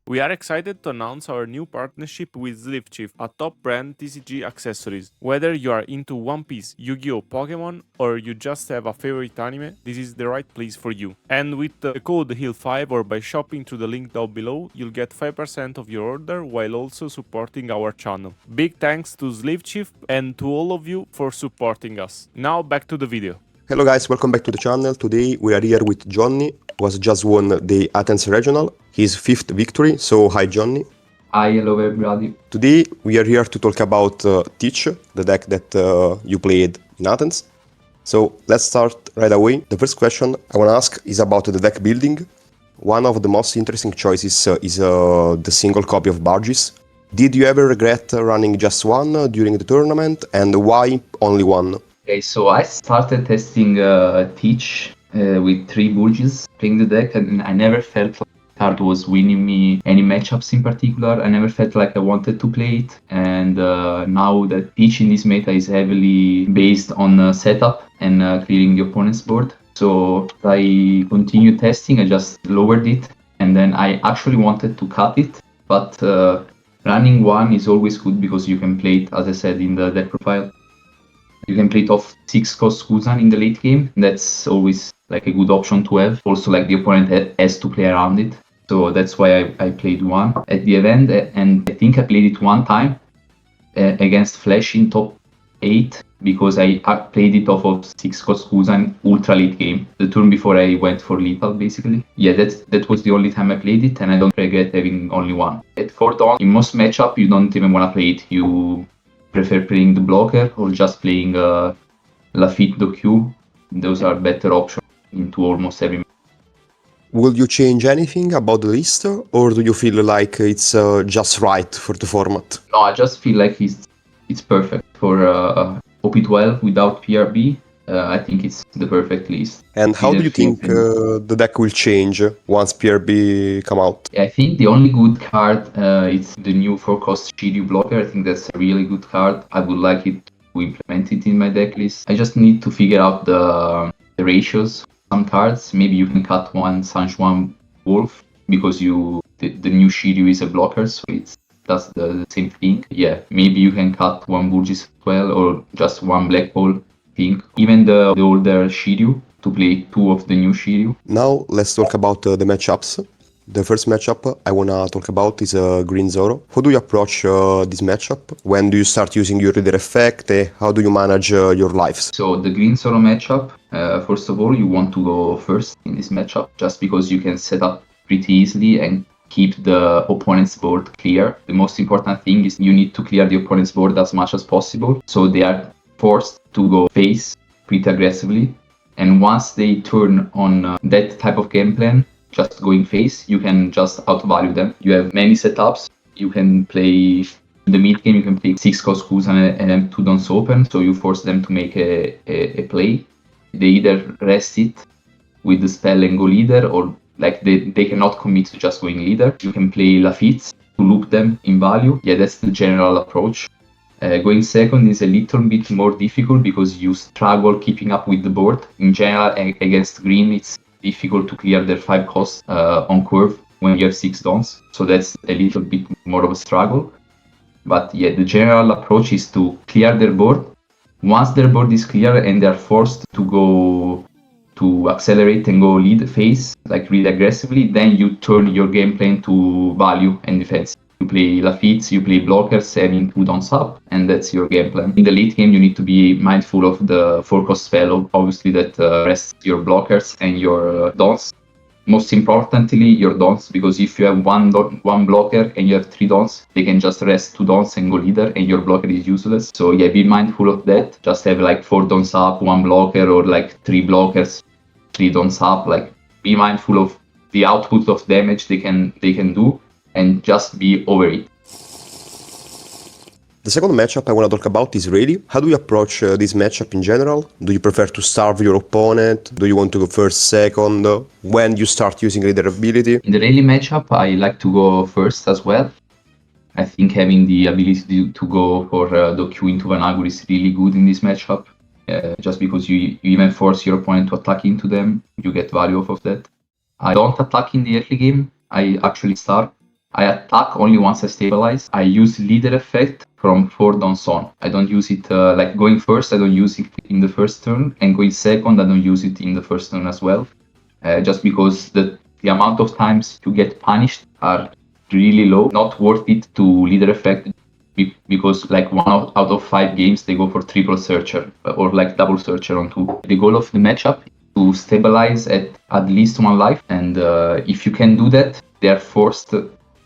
We are excited to announce our new partnership with Sleeve, a top brand TCG accessories. Whether you are into One Piece, Yu-Gi-Oh, Pokemon, or you just have a favorite anime, this is the right place for you. And with the code HEAL5 or by shopping through the link down below, you'll get 5% of your order while also supporting our channel. Big thanks to Sleeve and to all of you for supporting us. Now back to the video. Hello guys, welcome back to the channel. Today we are here with Gionni, who has just won the Athens Regional, his 5th victory, so hi Gionni. Hi, hello everybody. Today we are here to talk about Teach, the deck that you played in Athens. So let's start right away. The first question I want to ask is about the deck building. One of the most interesting choices is the single copy of Barges. Did you ever regret running just one during the tournament, and why only one? Okay, so I started testing Teach with 3 Burges playing the deck, and I never felt like the card was winning me any matchups in particular. I never felt like I wanted to play it, and now that Teach in this meta is heavily based on setup and clearing the opponent's board. So I continued testing, I just lowered it, and then I actually wanted to cut it, but running one is always good because you can play it, as I said, in the deck profile. You can play it off 6 cost Kuzan in the late game. That's always like a good option to have. Also, like the opponent has to play around it. So that's why I played one at the event, and I think I played it one time against Flash in top 8 because I played it off of 6 cost Kuzan ultra late game. The turn before I went for lethal, basically. Yeah, that was the only time I played it, and I don't regret having only one. At 4 dawn, in most matchup, you don't even want to play it. You prefer playing the blocker or just playing Lafitte the Q. Those are better options into almost every match. Will you change anything about the list, or do you feel like it's just right for the format? No, I just feel like it's perfect for OP12 without PRB. I think it's the perfect list. And how do you think the deck will change once PRB come out? I think the only good card is the new 4-cost Shiryu blocker. I think that's a really good card. I would like it to implement it in my deck list. I just need to figure out the ratios of some cards. Maybe you can cut one Sanjuan Wolf because the new Shiryu is a blocker, so it does the same thing. Yeah, maybe you can cut one Burgess as well, or just one Black Hole. Even the older Shiryu to play 2 of the new Shiryu. Now let's talk about the matchups. The first matchup I wanna talk about is Green Zoro. How do you approach this matchup? When do you start using your reader effect? How do you manage your lives? So the Green Zoro matchup, first of all, you want to go first in this matchup just because you can set up pretty easily and keep the opponent's board clear. The most important thing is you need to clear the opponent's board as much as possible, so they are forced to go face pretty aggressively, and once they turn on that type of game plan, just going face, you can just outvalue them. You have many setups. You can play in the mid game, you can play 6 cost Kuzan and then 2 dons open, so you force them to make a play. They either rest it with the spell and go leader, or like they cannot commit to just going leader. You can play Lafitte to loop them in value. Yeah, that's the general approach. Going second is a little bit more difficult because you struggle keeping up with the board. In general, against green, it's difficult to clear their 5 costs on curve when you have 6 dons. So that's a little bit more of a struggle. But yeah, the general approach is to clear their board. Once their board is clear and they're forced to go to accelerate and go lead phase, like really aggressively, then you turn your game plan to value and defense. You play Lafitte, you play blockers, having 2 dons up, and that's your game plan. In the late game, you need to be mindful of the 4-cost spell, obviously, that rests your blockers and your dons. Most importantly, your dons, because if you have one blocker and you have 3 dons, they can just rest 2 dons and go leader, and your blocker is useless. So yeah, be mindful of that. Just have like 4 dons up, 1 blocker, or like 3 blockers, 3 dons up. Like, be mindful of the output of damage they can do, and just be over it. The second matchup I want to talk about is Rayleigh. How do you approach this matchup in general? Do you prefer to starve your opponent? Do you want to go first, second? When you start using leader ability? In the Rayleigh matchup, I like to go first as well. I think having the ability to go for the Q into Vanagur is really good in this matchup. Just because you even force your opponent to attack into them, you get value off of that. I don't attack in the early game. I actually starve. I attack only once I stabilize. I use leader effect from 4 downs on. I don't use it like going first, I don't use it in the first turn, and going second, I don't use it in the first turn as well. Just because the amount of times you get punished are really low, not worth it to leader effect, because like 1 out of 5 games they go for triple searcher or like double searcher on 2. The goal of the matchup is to stabilize at least 1 life, and if you can do that, they are forced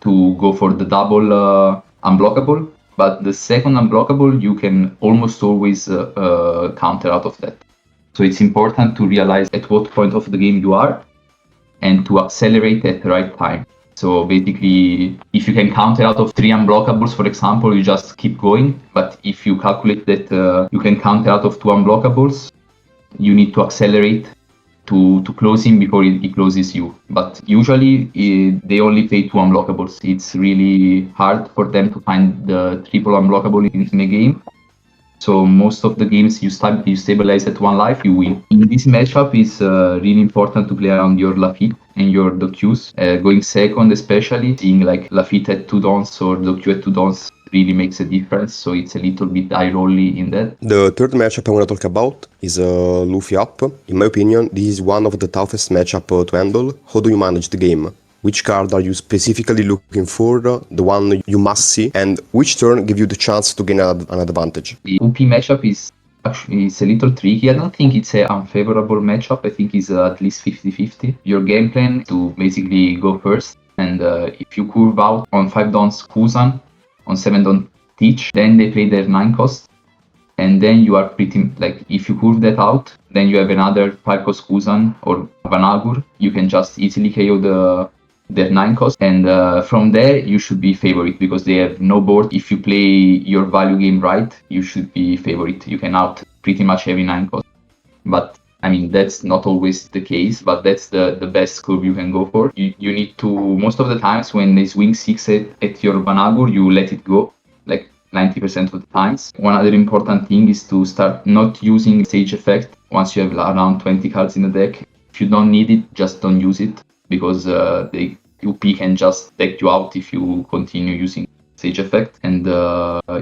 to go for the double unblockable, but the second unblockable you can almost always counter out of that. So it's important to realize at what point of the game you are and to accelerate at the right time. So basically, if you can counter out of 3 unblockables, for example, you just keep going. But if you calculate that you can counter out of 2 unblockables, you need to accelerate to close him before he closes you. But usually they only play 2 unblockables. It's really hard for them to find the triple unblockable in a game. So most of the games you stabilize at 1 life, you win. In this matchup, it's really important to play around your Lafitte and your Doqs. Going second, especially, seeing like Lafitte at 2 dons or Doq at 2 dons really makes a difference. So it's a little bit eye rolly in that. The third matchup I want to talk about is Luffy UP. In my opinion, this is one of the toughest matchup to handle. How do you manage the game? Which card are you specifically looking for, the one you must see, and which turn give you the chance to gain an advantage? The OP matchup is actually a little tricky. I don't think it's an unfavorable matchup. I think it's at least 50-50. Your game plan is to basically go first, and if you curve out on 5 dons Kuzan, on 7 don Teach, then they play their 9 cost, and then you are pretty, like, if you curve that out, then you have another 5 cost Kuzan or Vanagur. You can just easily KO their 9 cost, and from there you should be favorite because they have no board. If you play your value game right, you should be favorite. You can out pretty much every 9 cost, but I mean that's not always the case, but that's the best curve you can go for. You need to, most of the times when they swing 6 at your Vanagur, you let it go, like 90% of the times. One other important thing is to start not using Sage effect once you have around 20 cards in the deck. If you don't need it, just don't use it, because the UP can just deck you out if you continue using Sage effect. And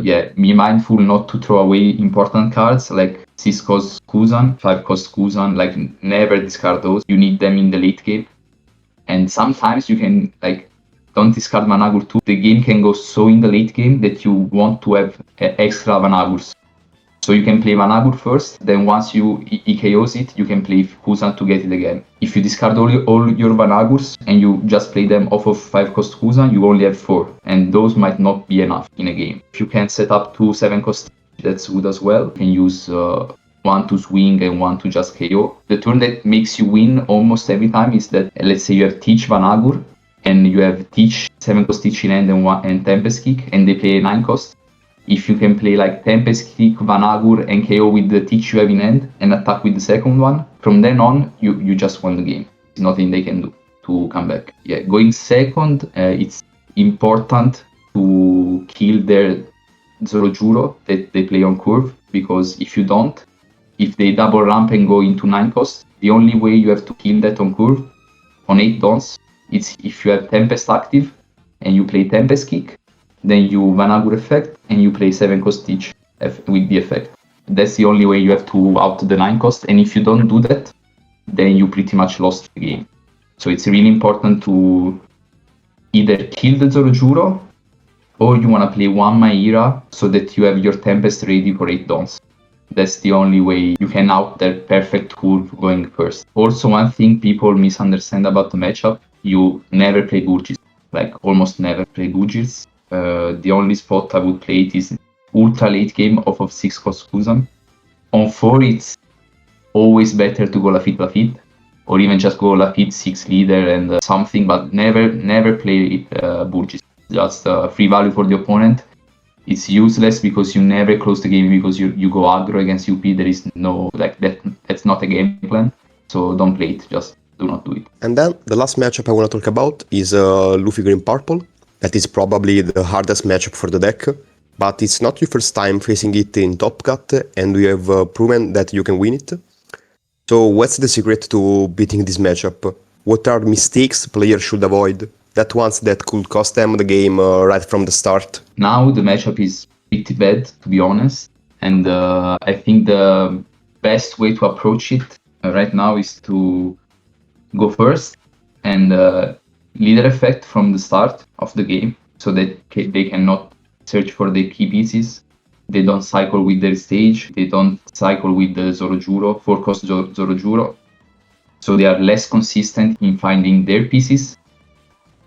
yeah, be mindful not to throw away important cards like 6 cost Kuzan, 5 cost Kuzan, like never discard those. You need them in the late game. And sometimes you can, like, don't discard Vanagur too. The game can go so in the late game that you want to have extra Vanagurs. So you can play Vanagur first, then once you EKOs it, you can play Kuzan to get it again. If you discard all your Vanagurs and you just play them off of 5 cost Kuzan, you only have 4, and those might not be enough in a game. If you can set up 2 7 cost, that's good as well. You can use 1 to swing and 1 to just KO. The turn that makes you win almost every time is that, let's say you have Teach Vanagur, and you have Teach 7 cost Teach in hand and Tempest Kick, and they play 9 cost. If you can play like Tempest Kick, Vanagur, and KO with the Teach you have in hand and attack with the second one, from then on, you just won the game. There's nothing they can do to come back. Yeah, going second, it's important to kill their Zoro that they play on curve, because if you don't, if they double ramp and go into 9 cost, the only way you have to kill that on curve, on 8 dons, it's if you have Tempest active and you play Tempest Kick, then you Vanagur effect and you play 7 cost Teach with the effect. That's the only way you have to out the 9 cost, and if you don't do that, then you pretty much lost the game. So it's really important to either kill the Zoro, or you want to play 1 Maira so that you have your Tempest ready for 8 dons. That's the only way you can out that perfect curve going first. Also, one thing people misunderstand about the matchup, you never play Burgis, like almost never play Burgis. The only spot I would play it is ultra late game off of 6 cost Kuzan. On 4 it's always better to go Lafitte, or even just go Lafitte 6 leader and something, but never play Burgis. Just free value for the opponent. It's useless because you never close the game because you go aggro against UP. There is no, like, that's not a game plan, so don't play it, just do not do it. And then the last matchup I want to talk about is Luffy Green Purple. That is probably the hardest matchup for the deck, but it's not your first time facing it in Top Cut, and we have proven that you can win it. So what's the secret to beating this matchup? What are mistakes players should avoid? that ones that could cost them the game right from the start? Now the matchup is pretty bad, to be honest, and I think the best way to approach it right now is to go first and leader effect from the start of the game, so that they cannot search for the key pieces. They don't cycle with their stage, they don't cycle with the Zoro Juro, 4-cost Zoro Juro. So they are less consistent in finding their pieces.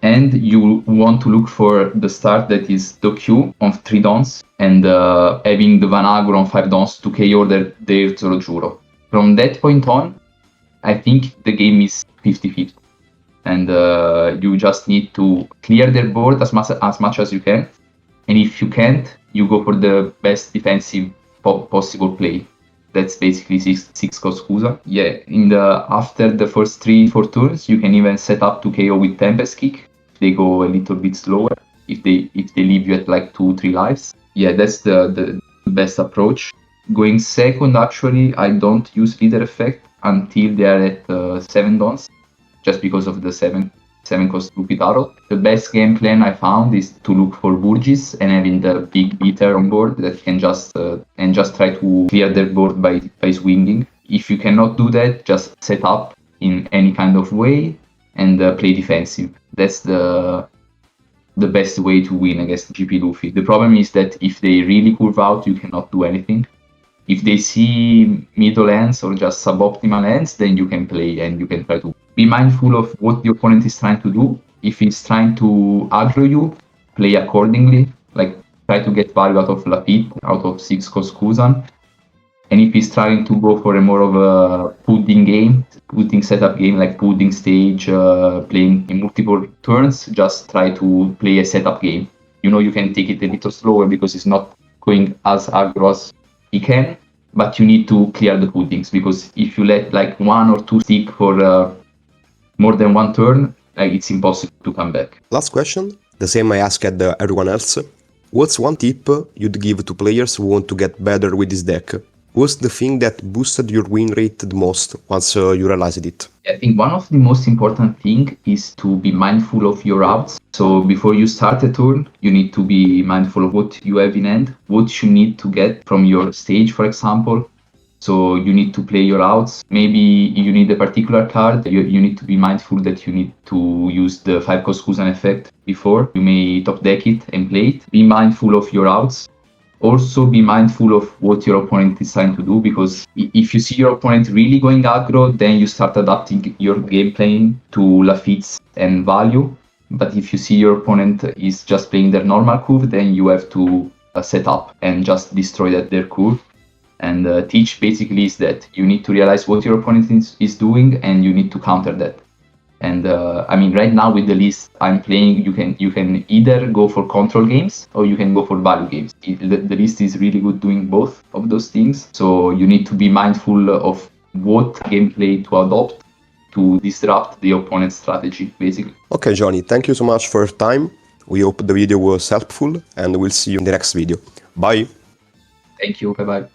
And you want to look for the start that is the Q on 3 dons and having the Van Aggro on 5 dons to KO their Zoro Juro. From that point on, I think the game is 50-50. And you just need to clear their board as much as you can. And if you can't, you go for the best defensive possible play. That's basically 6-cost Kusa. Yeah, after the first 3-4 turns, you can even set up to KO with Tempest Kick. They go a little bit slower if they leave you at like 2-3 lives. Yeah, that's the best approach. Going second, actually, I don't use leader effect until they are at 7 dons, just because of the 7-cost Luffy Taro. The best game plan I found is to look for Burgess and having the big beater on board that can just try to clear their board by swinging. If you cannot do that, just set up in any kind of way and play defensive. That's the best way to win against GP Luffy. The problem is that if they really curve out, you cannot do anything. If they see middle ends or just suboptimal ends, then you can play and you can try to be mindful of what the opponent is trying to do. If he's trying to aggro you, play accordingly. Like try to get value out of Lafitte, out of 6-cost Kuzan. And if he's trying to go for a more of a pudding setup game, like pudding stage, playing in multiple turns, just try to play a setup game. You can take it a little slower because it's not going as aggro as he can, but you need to clear the puddings, because if you let like 1 or 2 stick for more than 1 turn, it's impossible to come back. Last question, the same I asked everyone else. What's one tip you'd give to players who want to get better with this deck? What's the thing that boosted your win rate the most once you realized it? I think one of the most important things is to be mindful of your outs. So before you start a turn, you need to be mindful of what you have in hand, what you need to get from your stage, for example. So you need to play your outs. Maybe you need a particular card. You need to be mindful that you need to use the 5-cost Kuzan effect before. You may top deck it and play it. Be mindful of your outs. Also be mindful of what your opponent is trying to do, because if you see your opponent really going aggro, then you start adapting your game playing to Lafitte's and value. But if you see your opponent is just playing their normal curve, then you have to set up and just destroy their curve. And teach basically is that you need to realize what your opponent is doing and you need to counter that. And right now with the list I'm playing, you can either go for control games or you can go for value games. The list is really good doing both of those things. So you need to be mindful of what gameplay to adopt to disrupt the opponent's strategy, basically. Okay, Gionni, thank you so much for your time. We hope the video was helpful and we'll see you in the next video. Bye! Thank you, bye-bye.